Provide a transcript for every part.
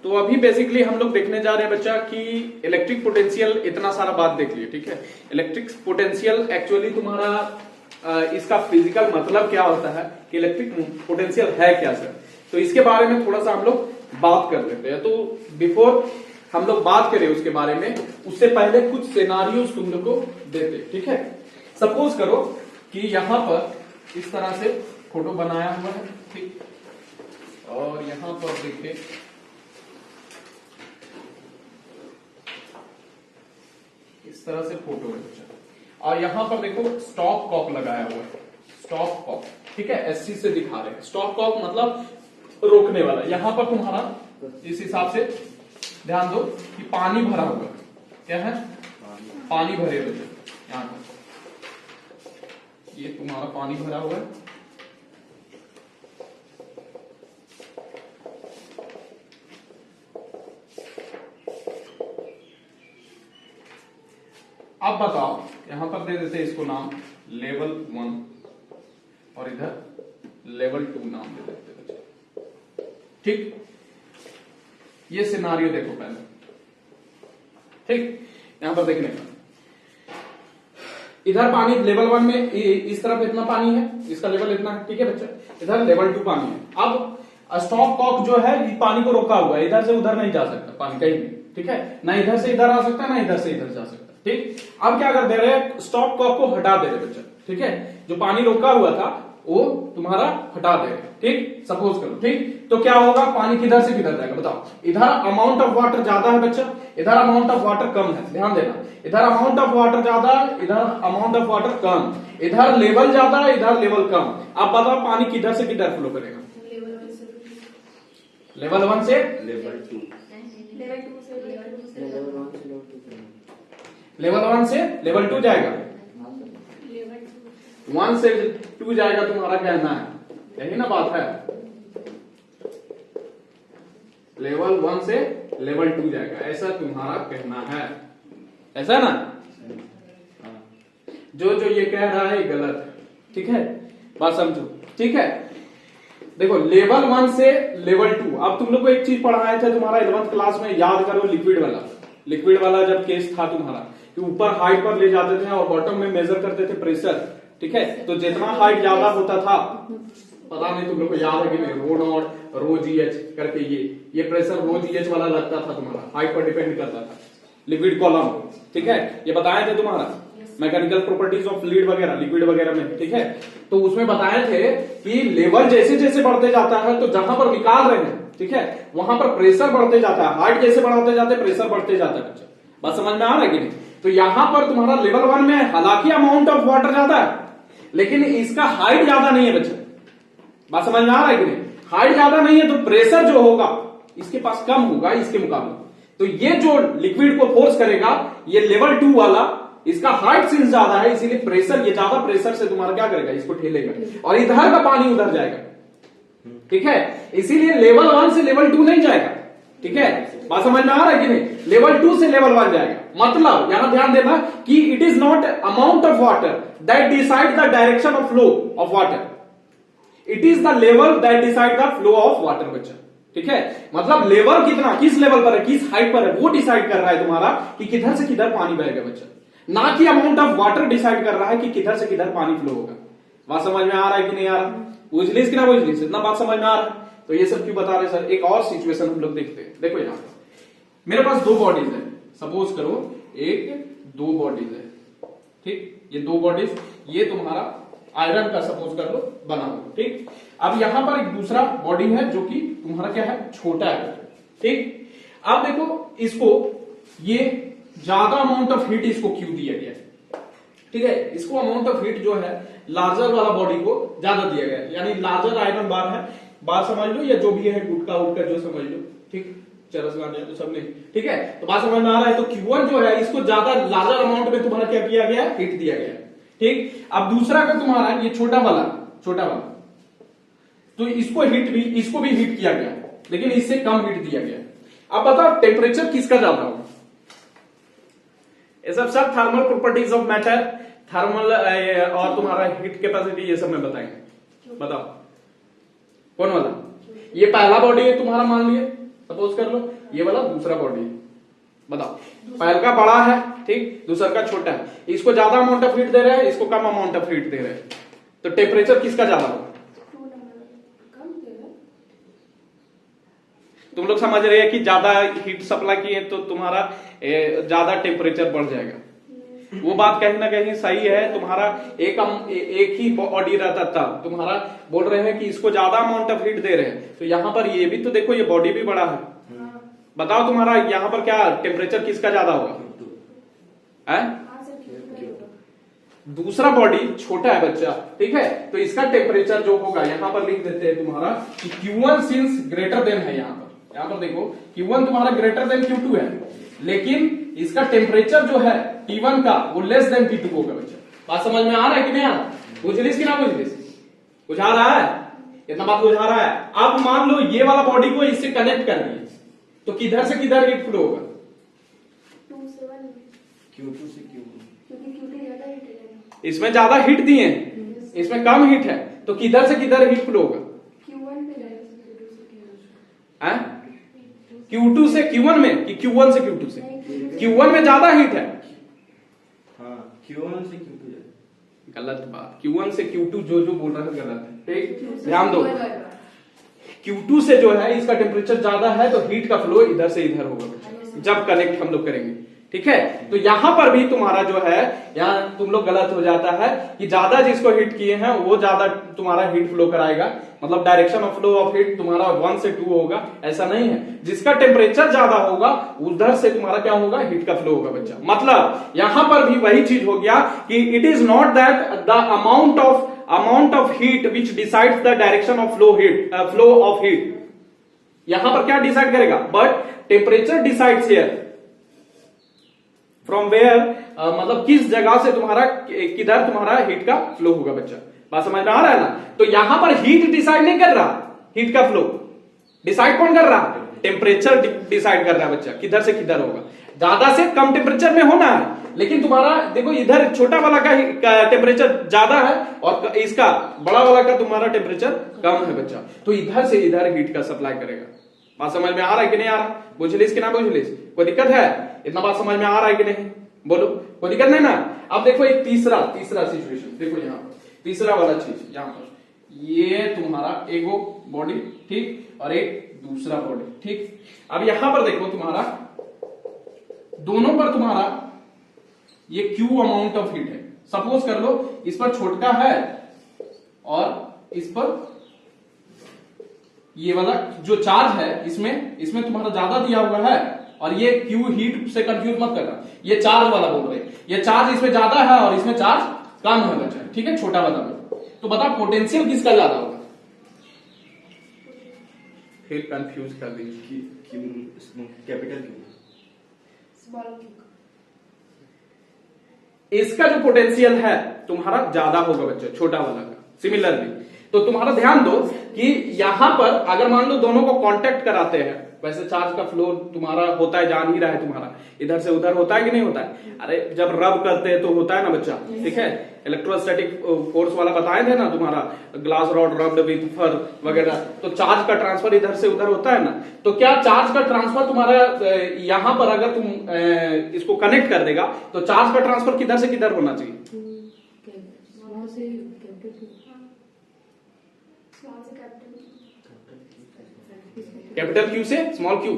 तो अभी बेसिकली हम लोग देखने जा रहे हैं बच्चा कि इलेक्ट्रिक पोटेंशियल, इतना सारा बात देख लिए, ठीक है। इलेक्ट्रिक पोटेंशियल एक्चुअली तुम्हारा इसका फिजिकल मतलब क्या होता है कि इलेक्ट्रिक पोटेंशियल है क्या सर, तो इसके बारे में थोड़ा सा हम लोग बात कर लेते हैं। तो बिफोर हम लोग बात करें उसके बारे में, उससे पहले कुछ सिनारियोस तुम लोग को देते, ठीक है। सपोज करो कि यहां पर इस तरह से फोटो बनाया हुआ है, ठीक, और यहां पर देखिए इस तरह से फोटो है बच्चा, और यहां पर देखो स्टॉप कॉक लगाया हुआ है, स्टॉप कॉक, ठीक है, एससी से दिखा रहे हैं। स्टॉप कॉक मतलब रोकने वाला। यहां पर तुम्हारा इस हिसाब से ध्यान दो कि पानी भरा हुआ है, क्या है, पानी भरे हुए, यहां पर ये तुम्हारा पानी भरा हुआ है, अब बताओ यहां पर दे देते हैं इसको नाम लेवल 1 और इधर लेवल 2 नाम दे देते बच्चे, ठीक। ये सिनारियो देखो पहले, ठीक। यहां पर देखने का इधर पानी लेवल 1 में इस तरफ इतना पानी है, इसका लेवल इतना है, ठीक है बच्चा। इधर लेवल 2 पानी है। अब स्टॉप कॉक जो है पानी को रोका हुआ है, इधर से उधर नहीं जा सकता पानी कहीं भी, ठीक है, ना इधर से इधर आ सकता है ना इधर से इधर जा सकता, ठीक। अब क्या कर दे रहे हैं, स्टॉप कॉक को हटा दे रहे बच्चा, ठीक है। जो पानी रोका हुआ था वो तुम्हारा हटा दे रहे, ठीक, सपोज करो, ठीक। तो क्या होगा, पानी किधर से किधर जाएगा बताओ। इधर अमाउंट ऑफ वाटर ज्यादा है बच्चा, इधर अमाउंट ऑफ वाटर कम है, ध्यान देना। इधर अमाउंट ऑफ वाटर ज्यादा, इधर अमाउंट ऑफ वाटर कम, इधर लेवल ज्यादा, इधर लेवल कम। अब बताओ पानी किधर से किधर फ्लो करेगा, लेवल 1 से लेवल 2, लेवल 1 से लेवल 2 जाएगा, 1 से 2 जाएगा, तुम्हारा कहना है, यही ना बात है। लेवल 1 से लेवल 2 जाएगा, ऐसा तुम्हारा कहना है, ऐसा ना। जो जो ये कह रहा है ये गलत है, ठीक है, बात समझो, ठीक है। देखो लेवल 1 से लेवल 2, अब तुम लोग को एक चीज पढ़ाया था तुम्हारा 11th क्लास में, याद करो, लिक्विड वाला जब केस था तुम्हारा कि ऊपर हाइट पर ले जाते थे और बॉटम में मेजर करते थे प्रेशर, ठीक है। तो जितना हाइट ज्यादा होता था, पता नहीं तुम लोग को याद है कि नहीं, रो नॉट रो जीएच करके ये प्रेशर रो जीएच वाला लगता था तुम्हारा, हाइट पर डिपेंड करता था, लिक्विड कॉलम, ठीक है। ये बताए थे तुम्हारा मैकेनिकल प्रॉपर्टीज ऑफ फ्लूइड वगैरह, लिक्विड वगैरह में, ठीक है। तो उसमें बताए थे कि लेवल जैसे जैसे बढ़ते जाता है, तो जहां पर निकाल रहे हैं, ठीक है, वहां पर प्रेशर बढ़ते जाता है, हाइट जैसे बढ़ाते जाते प्रेशर बढ़ते जाता है बच्चा, बात समझ में आ रहा है कि नहीं। तो यहां पर तुम्हारा लेवल 1 में हालांकि अमाउंट ऑफ वाटर ज्यादा है, लेकिन इसका हाइट ज्यादा नहीं है बच्चा, बात समझ में आ रहा है कि नहीं। हाइट ज्यादा नहीं है तो प्रेशर जो होगा इसके पास कम होगा इसके मुकाबले। तो ये जो लिक्विड को फोर्स करेगा, ये लेवल 2 वाला, इसका हाइट सिंस ज्यादा है, इसीलिए प्रेशर, ये ज्यादा प्रेशर से तुम्हारा क्या करेगा, इसको ठेलेगा, और इधर का पानी उधर जाएगा, ठीक है। इसीलिए लेवल 1 से लेवल 2 नहीं जाएगा, ठीक है, बात समझ में आ रहा है कि नहीं। लेवल 2 से लेवल 1 जाएगा, मतलब यहां ध्यान देना कि it is not amount of water that decide the direction of flow of water, it is the level that decide the flow of water बच्चा, ठीक है। मतलब लेवल कितना, किस लेवल पर है, किस हाइट पर है, वो डिसाइड कर रहा है तुम्हारा कि किधर से किधर पानी बहेगा बच्चा, ना कि अमाउंट ऑफ वाटर डिसाइड कर रहा है कि किधर से किधर पानी फ्लो होगा। बात समझ में आ रहा है कि नहीं आ रहा, बुझलिस कि ना बुझलिस, इतना बात समझ में आ रहा है। तो ये सब क्यों बता रहे सर, एक और सिचुएशन हम लोग देखते हैं। देखो यहां मेरे पास 2 बॉडीज है, सपोज करो 1-2 बॉडीज है, ठीक, ये 2 बॉडीज, ये तुम्हारा आयरन का सपोज कर लो बना हो, ठीक। अब यहां पर एक दूसरा बॉडी है जो कि तुम्हारा क्या है, छोटा है, ठीक। अब देखो इसको, ये ज्यादा अमाउंट ऑफ हीट इसको क्यों दिया गया है, ठीक है। इसको अमाउंट ऑफ हीट जो है लार्जर वाला बॉडी को ज्यादा दिया गया है, यानी लार्जर आयरन बार है, बात समझ लो, या जो भी है गुटका उटका जो समझ लो, ठीक, चरस लाने तो सब नहीं, ठीक है। तो बात समझ में आ रहा है। तो Q1 जो है इसको ज्यादा लार्जर अमाउंट में तुम्हारा क्या किया गया, हीट दिया गया, ठीक। अब दूसरा का तुम्हारा ये छोटा वाला, तो इसको भी हीट किया गया, लेकिन इससे कम हीट दिया गया। अब बताओ टेम्परेचर किसका ज्यादा होगा, ये सब thermal properties of matter, thermal और तुम्हारा हीट कैपेसिटी, ये सब में बताएंगे। बताओ कौन वाला, ये पहला बॉडी है तुम्हारा, मान लिया सपोज कर लो ये वाला दूसरा बॉडी है, बताओ पहल का बड़ा है, ठीक, दूसरा का छोटा है, इसको ज्यादा अमाउंट ऑफ हीट दे रहे हैं, इसको कम अमाउंट ऑफ हीट दे रहे हैं, तो टेम्परेचर किसका ज्यादा होगा? तुम लोग समझ रहे हैं कि ज्यादा हीट सप्लाई किए तो तुम्हारा ज्यादा टेम्परेचर बढ़ जाएगा। वो बात कहीं ना कहीं सही है, तुम्हारा एक ही बॉडी रहता था, तुम्हारा बोल रहे हैं कि इसको ज्यादा अमाउंट ऑफ हीट दे रहे हैं, तो यहाँ पर ये भी तो देखो ये बॉडी भी बड़ा है, बताओ तुम्हारा यहाँ पर क्या टेम्परेचर किसका ज्यादा होगा? दूसरा बॉडी छोटा है बच्चा, ठीक है, तो इसका टेम्परेचर जो होगा यहाँ पर लिख देते हैं तुम्हारा कि Q1 सिंस ग्रेटर देन है, यहाँ पर देखो Q1 तुम्हारा ग्रेटर देन Q2 है, लेकिन इसका टेम्परेचर जो है T1 का वो लेस देन T2 होगा बच्चा। बात समझ में आ रहा है कि नहीं आ रहा? बुझलिस कि ना बुझलिस? बुझा रहा है? इतना बात बुझा रहा है। अब मान लो ये वाला बॉडी को इससे कनेक्ट कर दिए, तो किधर से किधर हीट फ्लो होगा? Q2 से Q1, इसमें ज्यादा हीट दिए, इसमें कम हीट है, तो किधर से किधर हीट फ्लो होगा? Q2 से Q1 में कि Q1 से Q2 से? Q1 में ज्यादा हीट है। हाँ, Q1 से Q2 है। गलत बात, Q1 से Q2 जो बोल रहा है गलत है, ठीक, ध्यान दो। Q2 से जो है इसका टेम्परेचर ज्यादा है, तो हीट का फ्लो इधर से इधर होगा जब कनेक्ट हम लोग करेंगे, ठीक है। तो यहां पर भी तुम्हारा जो है, यहाँ तुम लोग गलत हो जाता है कि ज्यादा जिसको हीट किए हैं वो ज्यादा तुम्हारा हीट फ्लो कराएगा, मतलब direction of flow of heat तुम्हारा 1 से 2 होगा, ऐसा नहीं है। जिसका टेम्परेचर ज्यादा होगा उधर से तुम्हारा क्या होगा? हीट का फ्लो होगा बच्चा। मतलब यहां पर भी वही चीज हो गया कि it is not that the amount of heat which decides the direction of flow of heat. यहां पर क्या डिसाइड करेगा? But temperature decides here from where, मतलब किस जगह से तुम्हारा किधर तुम्हारा हीट का फ्लो होगा बच्चा। बात समझ में आ रहा है ना? तो यहां पर हीट डिसाइड नहीं कर रहा, हीट का फ्लो डिसाइड कौन कर रहा? टेम्परेचर डिसाइड कर रहा है बच्चा, किधर से किधर होगा। ज्यादा से कम टेम्परेचर में होना है, लेकिन तुम्हारा देखो इधर छोटा वाला का टेम्परेचर ज्यादा है और इसका बड़ा वाला का तुम्हारा टेम्परेचर कम है बच्चा, तो इधर से इधर हीट का सप्लाई करेगा। बात समझ में आ रहा है कि नहीं आ रहा? बुझलिस कि ना बुझलिस? कोई दिक्कत है? इतना बात समझ में आ रहा है कि नहीं? बोलो, कोई दिक्कत नहीं ना? अब देखो एक तीसरा सिचुएशन देखो, यहाँ तीसरा वाला चीज, यहाँ पर ये तुम्हारा एगो बॉडी, ठीक, और एक दूसरा बॉडी, ठीक। अब यहां पर देखो तुम्हारा दोनों पर तुम्हारा ये Q अमाउंट ऑफ हीट है। सपोज कर लो इस पर छोटा है और इस पर ये वाला जो चार्ज है इसमें तुम्हारा ज्यादा दिया हुआ है, और ये Q हीट से कंफ्यूज मत करना, ये चार्ज वाला बोल रहे हैं, ये चार्ज इसमें ज्यादा है और इसमें चार्ज कम है बच्चा, ठीक है, छोटा वाला में। तो बता पोटेंशियल किसका ज्यादा होगा? फिर कंफ्यूज कर दी, कैपिटल Q, इसका जो पोटेंशियल है तुम्हारा ज्यादा होगा बच्चा, छोटा वाला का। सिमिलरली तो तुम्हारा ध्यान दो कि यहां पर अगर मान लो दोनों को कांटेक्ट कराते हैं, वैसे चार्ज का फ्लो तुम्हारा होता है, जान ही रहा है तुम्हारा, इधर से उधर होता है कि नहीं होता है? अरे जब रब करते हैं तो होता है ना बच्चा, ठीक है। इलेक्ट्रोस्टैटिक फोर्स वाला बताए थे ना तुम्हारा, ग्लास रॉड रब्ड विद फर वगैरह, तो चार्ज का ट्रांसफर इधर से उधर होता है ना। तो क्या चार्ज का ट्रांसफर तुम्हारा यहां पर अगर तुम इसको कनेक्ट कर देगा तो चार्ज का ट्रांसफर किधर से किधर होना चाहिए? कैपिटल Q से स्मॉल q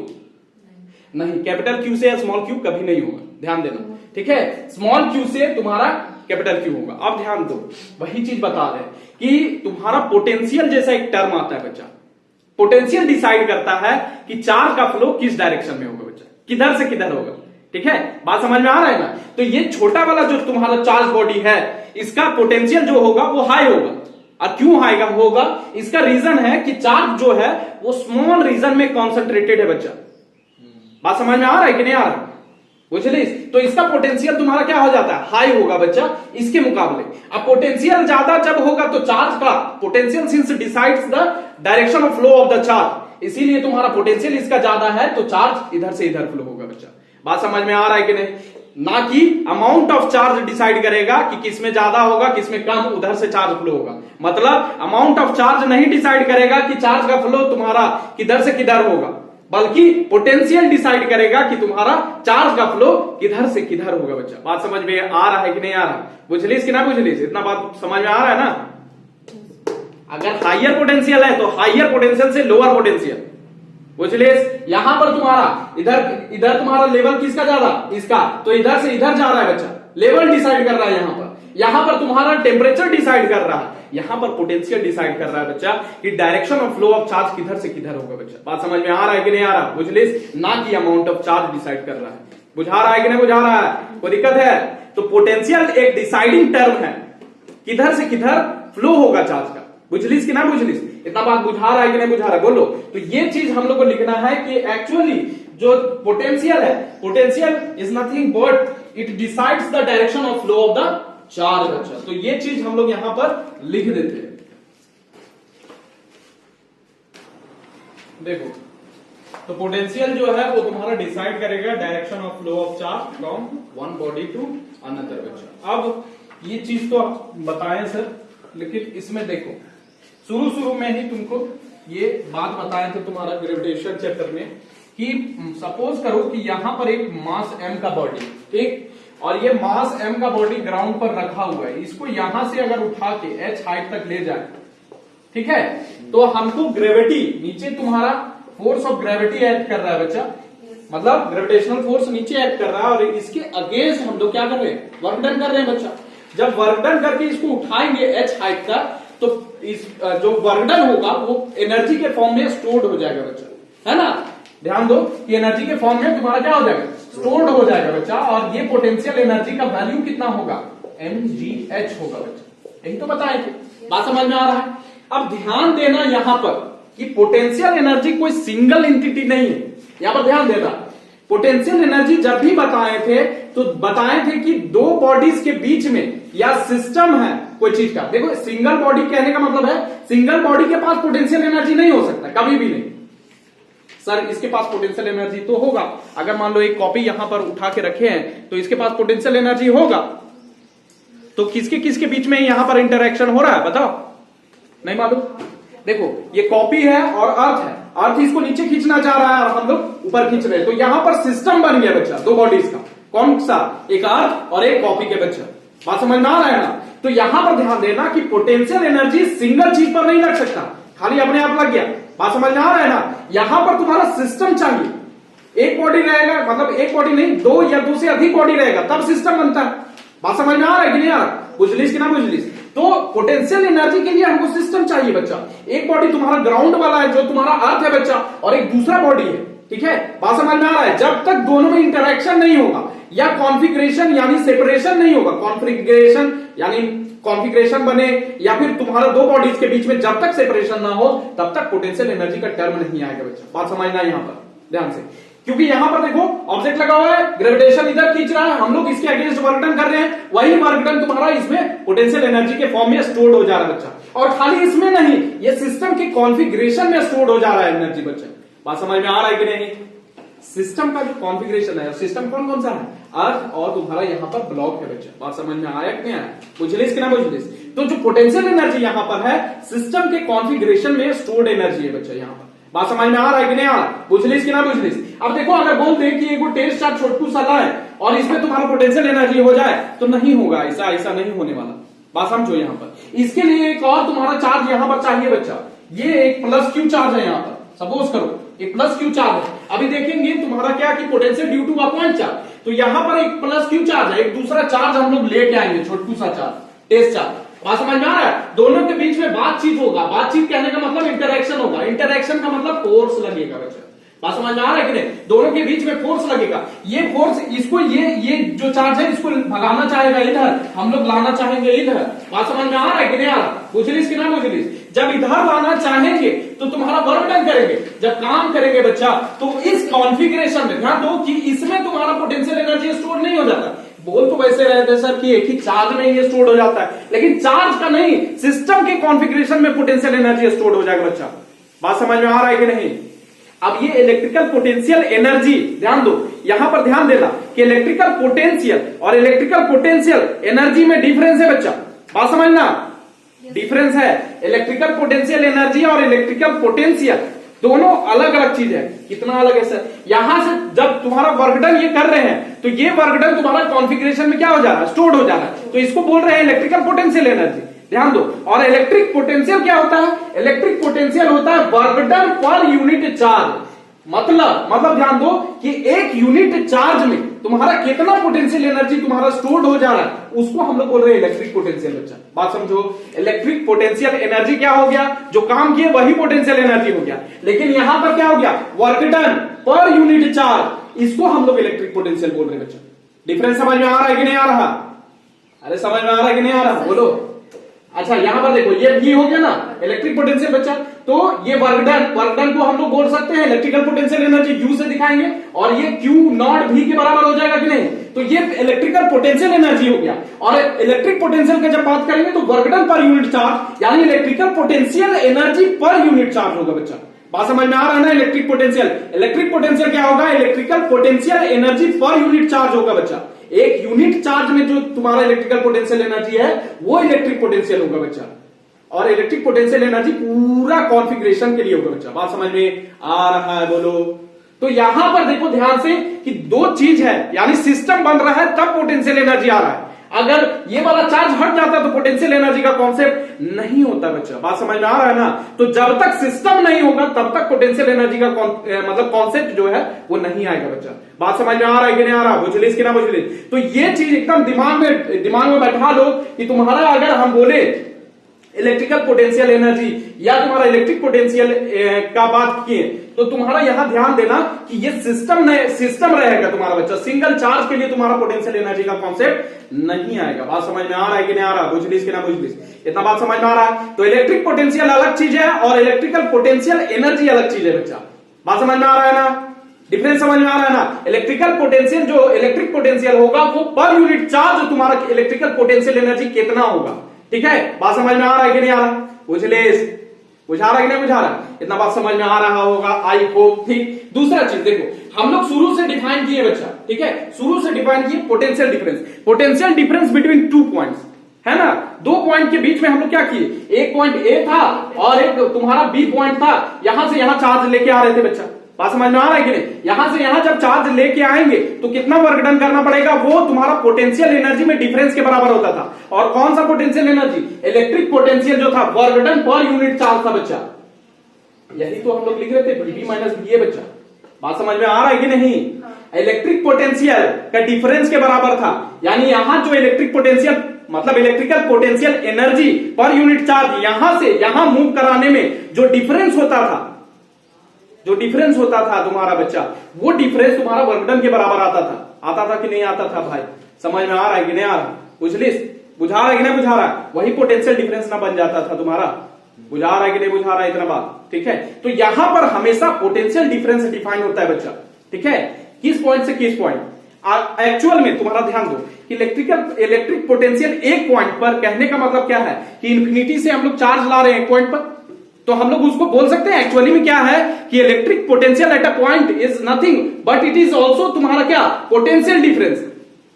नहीं, कैपिटल Q से स्मॉल q कभी नहीं होगा, ध्यान देना, ठीक है। स्मॉल q से तुम्हारा कैपिटल Q होगा। अब ध्यान दो, वही चीज बता रहे कि तुम्हारा पोटेंशियल जैसा एक टर्म आता है बच्चा, पोटेंशियल डिसाइड करता है कि चार्ज का फ्लो किस डायरेक्शन में होगा बच्चा, किधर से किधर होगा, ठीक है। बात समझ में आ रहा है ना? तो ये छोटा वाला जो तुम्हारा चार्ज बॉडी है, इसका पोटेंशियल जो होगा वो हाई होगा। और क्यों हाई का होगा? इसका रीजन है कि चार्ज जो है वो स्मॉल रीजन में कॉन्सेंट्रेटेड है बच्चा। बात समझ में आ रहा है कि नहीं आ रहा? बुझलिस? तो इसका पोटेंशियल तुम्हारा क्या हो जाता है? हाई होगा बच्चा इसके मुकाबले। अब पोटेंशियल ज्यादा जब होगा तो चार्ज का potential since decides the direction of flow of the charge, इसीलिए तुम्हारा पोटेंशियल इसका ज्यादा है तो चार्ज इधर से इधर फ्लो होगा बच्चा। बात समझ में आ रहा है कि नहीं? ना कि अमाउंट ऑफ चार्ज डिसाइड करेगा कि किसमें ज्यादा होगा किसमें कम, उधर से चार्ज फ्लो होगा। मतलब अमाउंट ऑफ चार्ज नहीं डिसाइड करेगा कि चार्ज का फ्लो तुम्हारा किधर से किधर होगा, बल्कि पोटेंशियल डिसाइड करेगा कि तुम्हारा चार्ज का फ्लो किधर से किधर होगा बच्चा। बात समझ में आ रहा है कि नहीं आ रहा? बुझलिस कि ना बुझलिस? इतना बात समझ में आ रहा है ना? अगर हाइयर पोटेंशियल है तो हाइयर पोटेंशियल से लोअर पोटेंशियल, बुझलिस? यहां पर तुम्हारा इधर तुम्हारा लेवल किसका जा रहा? इसका, तो इधर से इधर जा रहा है बच्चा, लेवल डिसाइड कर रहा है। यहां पर तुम्हारा टेम्परेचर डिसाइड कर रहा है, यहां पर पोटेंशियल डिसाइड कर रहा है बच्चा कि direction of flow of charge किधर से किधर होगा बच्चा। बात समझ में आ रहा है कि नहीं आ रहा? बुझलिस? ना कि अमाउंट ऑफ चार्ज डिसाइड कर रहा है। बुझा रहा है कि नहीं बुझा रहा है? कोई दिक्कत है? तो पोटेंशियल एक डिसाइडिंग टर्म है, किधर से किधर फ्लो होगा चार्ज का। बुझलिस कि ना बुझलिस? इतना बात बुझा रहा है कि नहीं बुझा रहा है? बोलो। तो ये चीज हम लोग को लिखना है कि एक्चुअली जो पोटेंशियल है, potential is nothing but it decides the direction of flow of the charge बच्चा। तो ये चीज हम लोग यहां पर लिख देते हैं। देखो, तो पोटेंशियल जो है वो तुम्हारा डिसाइड करेगा direction of flow of charge from one body to another बच्चा। अब ये चीज तो आप बताएं सर, लेकिन इसमें देखो शुरू में ही तुमको ये बात बताए थे तुम्हारा ग्रेविटेशन चैप्टर में कि सपोज करो कि यहां पर एक मास m का बॉडी, ठीक, और ये मास m का बॉडी ग्राउंड पर रखा हुआ है। इसको यहां से अगर उठा के h हाइट तक ले जाए, ठीक है, तो हमको ग्रेविटी, नीचे तुम्हारा फोर्स ऑफ ग्रेविटी एक्ट कर रहा है बच्चा, मतलब ग्रेविटेशनल फोर्स नीचे एक्ट कर रहा है, और इसके अगेंस्ट हम लोग क्या कर रहे हैं? वर्क डन कर रहे हैं बच्चा। जब वर्क डन करके इसको उठाएंगे h हाइट तक, तो इस जो वर्क डन होगा वो एनर्जी के फॉर्म में स्टोर्ड हो जाएगा बच्चा, है ना? ध्यान दो कि एनर्जी के फॉर्म में तुम्हारा क्या हो जाएगा? स्टोर्ड हो जाएगा बच्चा। और ये पोटेंशियल एनर्जी का वैल्यू कितना होगा? mgh होगा बच्चा। यही तो बताए थे। बात समझ में आ रहा है? अब ध्यान देना यहां पर कि पोटेंशियल एनर्जी कोई सिंगल एंटिटी नहीं है। यहां पर ध्यान देना, पोटेंशियल एनर्जी जब भी बताए थे तो बताए थे कि दो बॉडीज के बीच में या सिस्टम है कोई चीज का। देखो, सिंगल बॉडी कहने का मतलब है सिंगल बॉडी के पास पोटेंशियल एनर्जी नहीं हो सकता, कभी भी नहीं। सर इसके पास पोटेंशियल एनर्जी तो होगा, अगर मान लो एक कॉपी यहां पर उठा के रखे हैं तो इसके पास पोटेंशियल एनर्जी होगा। तो किसके किसके बीच में यहां पर इंटरेक्शन हो रहा है बताओ? नहीं मालूम? देखो, ये कॉपी है और अर्थ है, अर्थ इसको नीचे खींचना चाह रहा है और हम लोग ऊपर खींच रहे हैं। तो यहां पर सिस्टम बन गया बच्चा दो बॉडीज का। कौन सा? एक अर्थ और एक कॉपी के बच्चा। बात समझ में आ रहा है ना? तो यहां पर ध्यान देना कि पोटेंशियल एनर्जी सिंगल चीज पर नहीं लग सकता, खाली अपने आप लग गया। बात समझ में आ रहा है ना? यहां पर तुम्हारा सिस्टम चाहिए। एक बॉडी रहेगा, मतलब एक बॉडी नहीं, दो या दो से अधिक बॉडी रहेगा तब सिस्टम बनता है। बात समझ में आ रहा है कि नहीं आ रहा? बुझलिस कि ना बुझलिस? तो पोटेंशियल एनर्जी के लिए हमको सिस्टम चाहिए बच्चा। एक बॉडी तुम्हारा ग्राउंड वाला है जो तुम्हारा अर्थ है बच्चा, और एक दूसरा बॉडी है, ठीक है? बात समझ में आ रहा है? जब तक दोनों में इंटरेक्शन नहीं होगा या कॉन्फिगरेशन यानी सेपरेशन नहीं होगा, कॉन्फिगरेशन यानी कॉन्फिगरेशन बने या फिर तुम्हारा दो बॉडीज के बीच में जब तक सेपरेशन ना हो तब तक पोटेंशियल एनर्जी का टर्म नहीं आएगा बच्चा। बात समझना यहां पर ध्यान से, क्योंकि यहां पर देखो ऑब्जेक्ट लगा हुआ है, ग्रेविटेशन इधर खींच रहा है, हम लोग इसके अगेंस्ट वर्क डन कर रहे हैं, वही वर्क डन तुम्हारा इसमें पोटेंशियल एनर्जी के फॉर्म में स्टोर्ड हो जा रहा है बच्चा। और खाली इसमें नहीं, ये सिस्टम के कॉन्फिगरेशन में स्टोर्ड हो जा रहा है एनर्जी बच्चा। बात समझ में आ रहा है कि नहीं? सिस्टम का जो कॉन्फिगरेशन है, सिस्टम कौन कौन सा है? अर्थ और तुम्हारा यहां पर ब्लॉक है बच्चा। बात समझ में आया कि नहीं आया? बुझलिस कि ना बुझलिस? तो जो पोटेंशियल एनर्जी यहां पर है सिस्टम के कॉन्फिगरेशन में स्टोर्ड एनर्जी है बच्चा यहां पर। बात समझ में आ रहा है कि नहीं आ रहा? बुझलिस कि ना बुझलिस? अब देखो, अगर बोल दे कि एक टेस्ट चार्ज छोटू सा है और इसमें तुम्हारा पोटेंशियल एनर्जी हो जाए तो नहीं होगा, ऐसा ऐसा नहीं होने वाला। बात समझो यहां पर। इसके लिए एक और तुम्हारा चार्ज यहां पर चाहिए बच्चा। ये एक प्लस क्यू चार्ज है यहां पर, सपोज करो एक प्लस क्यू चार्ज है। अभी देखेंगे तुम्हारा क्या कि potential due to a point charge, तो यहां पर एक प्लस क्यू चार्ज है, एक दूसरा चार्ज हम लोग लेके आएंगे, छोटू सा चार्ज, टेस्ट चार्ज। बात समझ में आ रहा है? दोनों के बीच में बातचीत होगा। बातचीत कहने का मतलब इंटरेक्शन होगा, इंटरेक्शन का मतलब फोर्स लगेगा बच्चा। बात समझ में आ रहा है कि नहीं? दोनों के बीच में फोर्स लगेगा। ये फोर्स इसको ये जो चार्ज है इसको भगाना चाहेगा इधर, हम लोग लाना चाहेंगे इधर। बात समझ में आ रहा है कि नहीं आ रहा? बुझलिस कि ना बुझलिस? जब इधर लाना चाहेंगे तो तुम्हारा वर्क डन करेंगे, जब काम करेंगे बच्चा तो इस कॉन्फिगरेशन में ध्यान दो कि इसमें तुम्हारा पोटेंशियल एनर्जी स्टोर नहीं हो जाता। बोल तो वैसे रहे थे सर कि एक ही चार्ज में ये स्टोर हो जाता है, लेकिन चार्ज का नहीं, सिस्टम के कॉन्फिगरेशन में पोटेंशियल एनर्जी स्टोर हो जाएगा बच्चा। बात समझ में आ रहा है कि नहीं? अब ये इलेक्ट्रिकल पोटेंशियल एनर्जी, ध्यान दो यहां पर ध्यान देना कि इलेक्ट्रिकल पोटेंशियल और इलेक्ट्रिकल पोटेंशियल एनर्जी में डिफरेंस है बच्चा। बात समझना, डिफरेंस है। इलेक्ट्रिकल पोटेंशियल एनर्जी और इलेक्ट्रिकल पोटेंशियल दोनों अलग अलग चीज है। कितना अलग है सर? यहां से जब तुम्हारा वर्क डन ये कर रहे हैं तो ये वर्क डन तुम्हारा कॉन्फ़िगरेशन में क्या हो जा रहा है? स्टोर्ड हो जा रहा है। तो इसको बोल रहे हैं इलेक्ट्रिकल पोटेंशियल एनर्जी। ध्यान दो। और इलेक्ट्रिक पोटेंशियल क्या होता है? इलेक्ट्रिक पोटेंशियल होता है work done per unit charge. मतलब ध्यान दो कि एक यूनिट चार्ज में तुम्हारा कितना पोटेंशियल एनर्जी तुम्हारा स्टोर्ड हो जा रहा है, उसको हम लोग बोल रहे हैं इलेक्ट्रिक पोटेंशियल। बच्चा बात समझो, इलेक्ट्रिक पोटेंशियल एनर्जी क्या हो गया? जो काम किए वही पोटेंशियल एनर्जी हो गया। लेकिन यहां पर क्या हो गया? Work done per unit charge, इसको हम लोग इलेक्ट्रिक पोटेंशियल बोल रहे हैं। बच्चा डिफरेंस समझ में आ रहा है कि नहीं आ रहा? अरे समझ में आ रहा है कि नहीं आ रहा? बोलो। अच्छा यहां पर देखो, ये भी हो गया ना इलेक्ट्रिक पोटेंशियल बच्चा। तो ये वर्क डन को हम लोग बोल सकते हैं इलेक्ट्रिकल पोटेंशियल एनर्जी, यू से दिखाएंगे, और ये क्यू नॉट भी के बराबर हो जाएगा कि नहीं? तो ये इलेक्ट्रिकल पोटेंशियल एनर्जी हो गया। और इलेक्ट्रिक पोटेंशियल का जब बात करेंगे तो work done per unit charge, यानी electrical potential energy per unit charge होगा। बच्चा बात समझ में आ रहा है ना? इलेक्ट्रिक पोटेंशियल क्या होगा? Electrical potential energy per unit charge होगा। बच्चा एक यूनिट चार्ज में जो तुम्हारा इलेक्ट्रिकल पोटेंशियल एनर्जी है वो इलेक्ट्रिक पोटेंशियल होगा। बच्चा और इलेक्ट्रिक पोटेंशियल एनर्जी पूरा कॉन्फ़िगरेशन के लिए होगा। बच्चा बात समझ में आ रहा है? बोलो। तो यहां पर देखो ध्यान से कि दो चीज है, यानी सिस्टम बन रहा है तब पोटेंशियल एनर्जी आ रहा है। अगर ये वाला चार्ज हट जाता तो पोटेंशियल एनर्जी का कॉन्सेप्ट नहीं होता। बच्चा बात समझ में आ रहा है ना? तो जब तक सिस्टम नहीं होगा तब तक पोटेंशियल एनर्जी का मतलब कॉन्सेप्ट जो है वो नहीं आएगा। बच्चा बात समझ में आ रहा है कि नहीं आ रहा? बुझलिस कि ना बुझलिस? तो ये चीज एकदम दिमाग में बैठा लो कि तुम्हारा अगर हम बोले इलेक्ट्रिकल पोटेंशियल एनर्जी या तुम्हारा इलेक्ट्रिक पोटेंशियल का बात किए तो तुम्हारा यहां ध्यान देना कि ये सिस्टम रहेगा तुम्हारा। बच्चा सिंगल चार्ज के लिए तुम्हारा पोटेंशियल एनर्जी का कॉन्सेप्ट नहीं आएगा। बात समझ में आ रहा है कि नहीं आ रहा? बुझलिस कि ना बुझलिस? इतना बात समझ में आ रहा है? तो इलेक्ट्रिक पोटेंशियल अलग चीज है और इलेक्ट्रिकल पोटेंशियल एनर्जी अलग चीज है। बच्चा बात समझ में आ रहा है ना? डिफरेंस समझ में आ रहा है ना? इलेक्ट्रिकल पोटेंशियल जो इलेक्ट्रिक पोटेंशियल होगा वो पर यूनिट चार्ज तुम्हारा इलेक्ट्रिकल पोटेंशियल एनर्जी कितना होगा। ठीक है? बात समझ में आ रहा है कि नहीं आ रहा? बुझा रहा है कि नहीं बुझा रहा? इतना बात समझ में आ रहा होगा, आई होप। ठीक। दूसरा चीज देखो, हम लोग शुरू से डिफाइन किए बच्चा, ठीक है, शुरू से डिफाइन किए पोटेंशियल डिफरेंस बिटवीन 2 पॉइंट्स, है ना? 2 पॉइंट के बीच में हम लोग क्या किए? एक पॉइंट ए था और एक तुम्हारा बी पॉइंट था। यहां से यहां चार्ज लेके आ रहे थे। बच्चा बात समझ में आ रहा है कि नहीं? यहां से यहां जब चार्ज लेके आएंगे तो कितना वर्क डन करना पड़ेगा? वो तुम्हारा पोटेंशियल एनर्जी में डिफरेंस के बराबर होता था। और कौन सा पोटेंशियल एनर्जी? इलेक्ट्रिक पोटेंशियल जो था work done per unit charge था। बच्चा यही तो हम लोग लिख रहे थे, बी माइनस बी। बच्चा बात समझ में आ रहा है कि नहीं? इलेक्ट्रिक पोटेंशियल का डिफरेंस के बराबर था, यानी यहां जो इलेक्ट्रिक पोटेंशियल मतलब electrical potential energy per unit charge यहां से यहां मूव कराने में जो डिफरेंस होता था तुम्हारा बच्चा, वो डिफरेंस तुम्हारा वर्क डन के बराबर आता था कि नहीं आता था? भाई समझ में आ रहा है कि नहीं आ रहा? बुझा रहा है कि नहीं बुझा रहा? वही पोटेंशियल डिफरेंस ना बन जाता था तुम्हारा। बुझा रहा है कि नहीं बुझा रहा है? इतना बात ठीक है? तो यहां पर हमेशा पोटेंशियल डिफरेंस डिफाइन होता है। बच्चा ठीक है? किस पॉइंट से किस पॉइंट। एक्चुअल में तुम्हारा ध्यान दो कि इलेक्ट्रिक पोटेंशियल एक पॉइंट पर, कहने का मतलब क्या है कि इंफिनिटी से हम लोग चार्ज ला रहे हैं एक पॉइंट पर, तो हम लोग उसको बोल सकते हैं एक्चुअली में क्या है कि electric potential at a point is nothing but it is also तुम्हारा क्या? पोटेंशियल डिफरेंस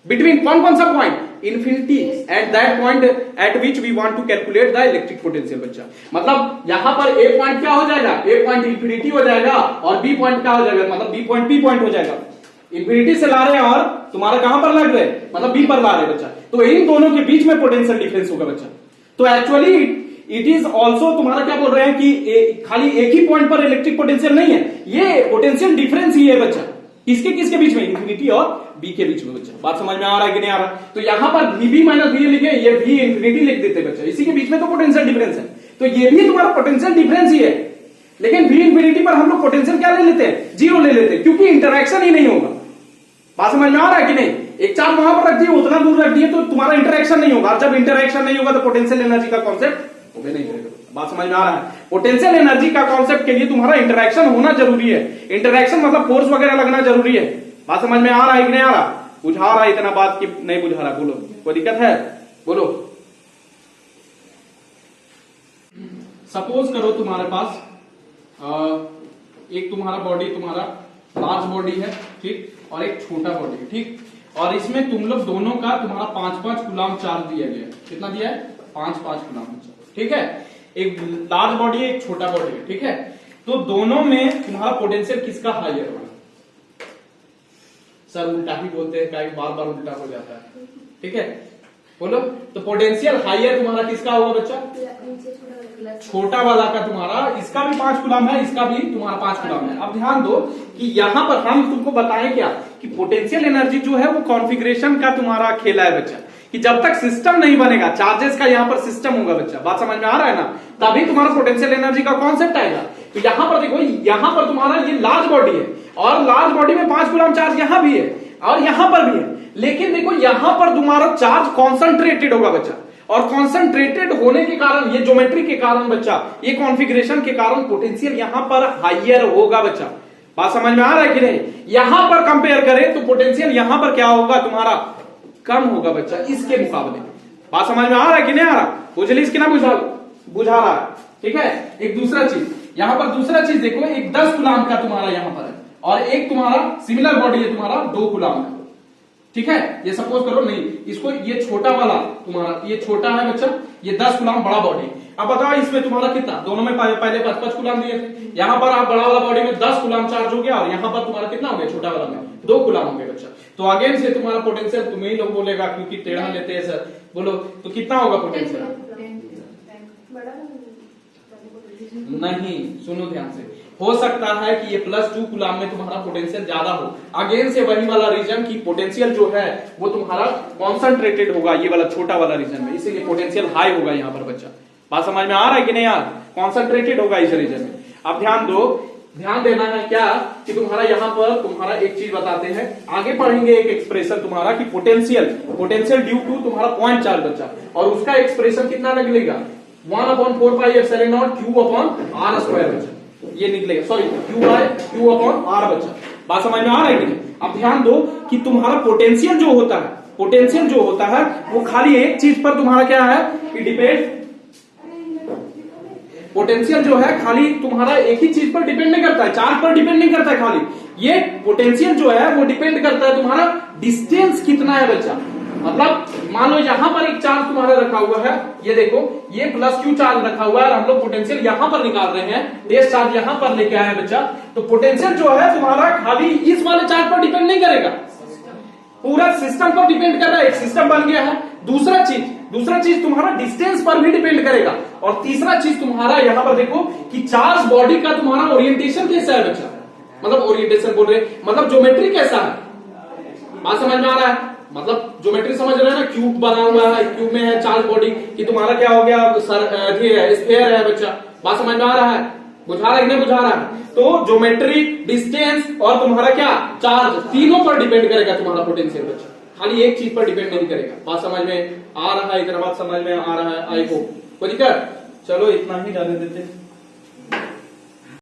बिटवीन कौन सा point? Infinity at that point at which we want to calculate the electric potential. बच्चा मतलब यहां पर ए पॉइंट क्या हो जाएगा? ए पॉइंट इंफिनिटी हो जाएगा और बी पॉइंट क्या हो जाएगा? मतलब बी पॉइंट पी पॉइंट हो जाएगा। इंफिनिटी से ला रहे हैं और तुम्हारा कहां पर लग रहे हैं? मतलब बी पर ला रहे हैं। बच्चा तो इन दोनों के बीच में पोटेंशियल डिफरेंस होगा। बच्चा तो एक्चुअली इट इज ऑल्सो तुम्हारा क्या बोल रहे हैं कि खाली एक ही पॉइंट पर इलेक्ट्रिक पोटेंशियल नहीं है, ये पोटेंशियल डिफरेंस ही है। बच्चा किसके बीच में? इंफिनिटी और बी के बीच में। बच्चा बात समझ में आ रहा है कि नहीं आ रहा? तो यहां पर वी माइनस वी लिखे, ये वी इंफिनिटी लिख देते बच्चा, इसी के बीच में तो पोटेंशियल डिफरेंस है। तो ये भी तुम्हारा पोटेंशियल डिफरेंस ही है, लेकिन वी इंफिनिटी पर हम लोग पोटेंशियल क्या ले लेते हैं? 0 ले लेते हैं, क्योंकि इंटरेक्शन ही नहीं होगा। बात समझ में आ रहा है कि नहीं? एक चार्ज वहां पर रख दिए, उतना दूर रख दिए, तो तुम्हारा इंटरेक्शन नहीं होगा। जब इंटरेक्शन नहीं होगा तो पोटेंशियल एनर्जी का कॉन्सेप्ट नहीं करेगा। बात समझ में आ रहा है? पोटेंशियल एनर्जी का कॉन्सेप्ट के लिए तुम्हारा इंटरेक्शन होना जरूरी है। इंटरेक्शन मतलब फोर्स वगैरह लगना जरूरी है। बात समझ में आ रहा है कि नहीं आ रहा? बुझा रहा है इतना बात कि नहीं बुझा रहा? बोलो, कोई दिक्कत है? बोलो। सपोज करो तुम्हारे पास एक तुम्हारा बॉडी, तुम्हारा लार्ज बॉडी है, ठीक, और एक छोटा बॉडी है, ठीक, और इसमें तुम लोग दोनों का तुम्हारा 5-5 कूलम चार्ज दिया गया है। कितना दिया है? 5-5 कूलम, ठीक है? एक लार्ज बॉडी है, एक छोटा बॉडी है, ठीक है? तो दोनों में तुम्हारा पोटेंशियल किसका हायर होगा? सर उल्टा ही बोलते हैं, कई बार बार उल्टा हो जाता है। ठीक है, बोलो। तो पोटेंशियल हायर तुम्हारा किसका होगा बच्चा? छोटा वाला का तुम्हारा, इसका भी 5 कूलम है, इसका भी तुम्हारा 5 कूलम है। अब ध्यान दो कि यहां पर हम तुमको बताएं क्या कि पोटेंशियल एनर्जी जो है वो कॉन्फ़िगरेशन का तुम्हारा खेला है बच्चा, कि जब तक सिस्टम नहीं बनेगा, चार्जेस का यहाँ पर सिस्टम होगा बच्चा, बात समझ में आ रहा है ना, तभी तुम्हारा पोटेंशियल एनर्जी का कॉन्सेप्ट आएगा। तो यहां पर देखो, यहां पर तुम्हारा ये लार्ज बॉडी है और लार्ज बॉडी में 5 कूलम चार्ज यहां भी है और यहां पर भी है, लेकिन देखो यहां पर तुम्हारा चार्ज कॉन्सेंट्रेटेड होगा बच्चा, और कॉन्सेंट्रेटेड होने के कारण, ये ज्योमेट्री के कारण बच्चा, ये कॉन्फ़िगरेशन के कारण पोटेंशियल यहां पर हायर होगा बच्चा। बात समझ में आ रहा है कि नहीं? यहां पर कंपेयर करें तो पोटेंशियल यहां पर क्या होगा तुम्हारा? कम होगा बच्चा इसके मुकाबले। बात समझ में आ रहा है कि नहीं आ रहा? बुझली इसकी ना बुझा रहा है। ठीक है, एक दूसरा चीज यहां पर, दूसरा चीज देखो, एक 10 कूलम का तुम्हारा यहां पर है और एक तुम्हारा सिमिलर बॉडी है तुम्हारा 2 कूलम का। ठीक है, ये सपोज करो, नहीं इसको, ये छोटा वाला तुम्हारा, ये छोटा है बच्चा, ये 10 कूलम बड़ा बॉडी। अब बताओ इसमें तुम्हारा कितना, दोनों में पहले 5-5 कूलम दिए थे, यहां पर आप बड़ा वाला बॉडी में 10 कूलम चार्ज हो गया और यहां पर तुम्हारा कितना हो गया, छोटा वाला में 2 कूलम हो गया बच्चा। तो अगेन से तुम्हारा पोटेंशियल, तुम्हें ही लोग बोलेगा क्योंकि टेढ़ा लेते हैं सर, बोलो तो कितना होगा पोटेंशियल? नहीं, सुनो ध्यान से, हो सकता है कि ये +2 कूलम में तुम्हारा पोटेंशियल ज्यादा हो। अगेन से वही वाला रीजन की पोटेंशियल जो है वो तुम्हारा कॉन्सेंट्रेटेड होगा ये वाला छोटा वाला रीजन में, इसीलिए पोटेंशियल हाई होगा यहाँ पर बच्चा। बात समझ में आ रहा है कि नहीं यार? कॉन्सेंट्रेटेड होगा इस रीजन में। अब ध्यान दो, ध्यान देना है क्या कि तुम्हारा यहाँ पर तुम्हारा एक चीज बताते हैं, आगे पढ़ेंगे एक एक्सप्रेशन तुम्हारा कि पोटेंशियल ड्यू टू तुम्हारा पॉइंट चार्ज बच्चा, और उसका एक्सप्रेशन कितना निकलेगा? 1/4πε0 Q/r² बच्चा, ये निकलेगा, सॉरी Q/r बच्चा। बात समझ में आ रहा है कि नहीं? अब ध्यान दो कि तुम्हारा पोटेंशियल जो होता है वो खाली एक चीज पर तुम्हारा क्या है कि डिपेंड, पोटेंशियल जो है खाली तुम्हारा एक ही चीज पर डिपेंड नहीं करता है, चार्ज पर डिपेंड नहीं करता है खाली, ये पोटेंशियल जो है वो डिपेंड करता है तुम्हारा डिस्टेंस कितना है बच्चा। मतलब मान लो यहां पर एक चार्ज तुम्हारा रखा हुआ है, ये देखो ये +Q चार्ज रखा हुआ है और हम लोग पोटेंशियल यहां पर निकाल रहे हैं, बेस चार्ज यहां पर लेके आए हैं बच्चा, तो पोटेंशियल जो है तुम्हारा खाली इस वाले चार्ज पर डिपेंड नहीं करेगा, पूरा सिस्टम पर डिपेंड कर रहा है, एक सिस्टम बन गया है। दूसरा चीज तुम्हारा डिस्टेंस पर भी डिपेंड करेगा, और तीसरा चीज तुम्हारा यहां पर देखो कि चार्ज बॉडी का तुम्हारा ओरिएंटेशन कैसा है बच्चा, मतलब ओरिएंटेशन बोल रहे, मतलब ज्योमेट्री कैसा है। बात समझ में आ रहा है? मतलब ज्योमेट्री समझ रहे हैं ना, क्यूब बना हुआ है, क्यूब में है चार्ज बॉडी कि तुम्हारा क्या हो गया, स्फीयर है बच्चा। बात समझ में आ रहा है? बुझा रहा है कि नहीं बुझा रहा है? तो ज्योमेट्री, डिस्टेंस और तुम्हारा क्या चार्ज, तीनों पर डिपेंड करेगा तुम्हारा पोटेंशियल बच्चा, खाली एक चीज पर डिपेंड नहीं करेगा। बात समझ में आ रहा है? इतना बात समझ में आ रहा है? I hope. कोई दिक्कत? चलो इतना ही जाने देते हैं।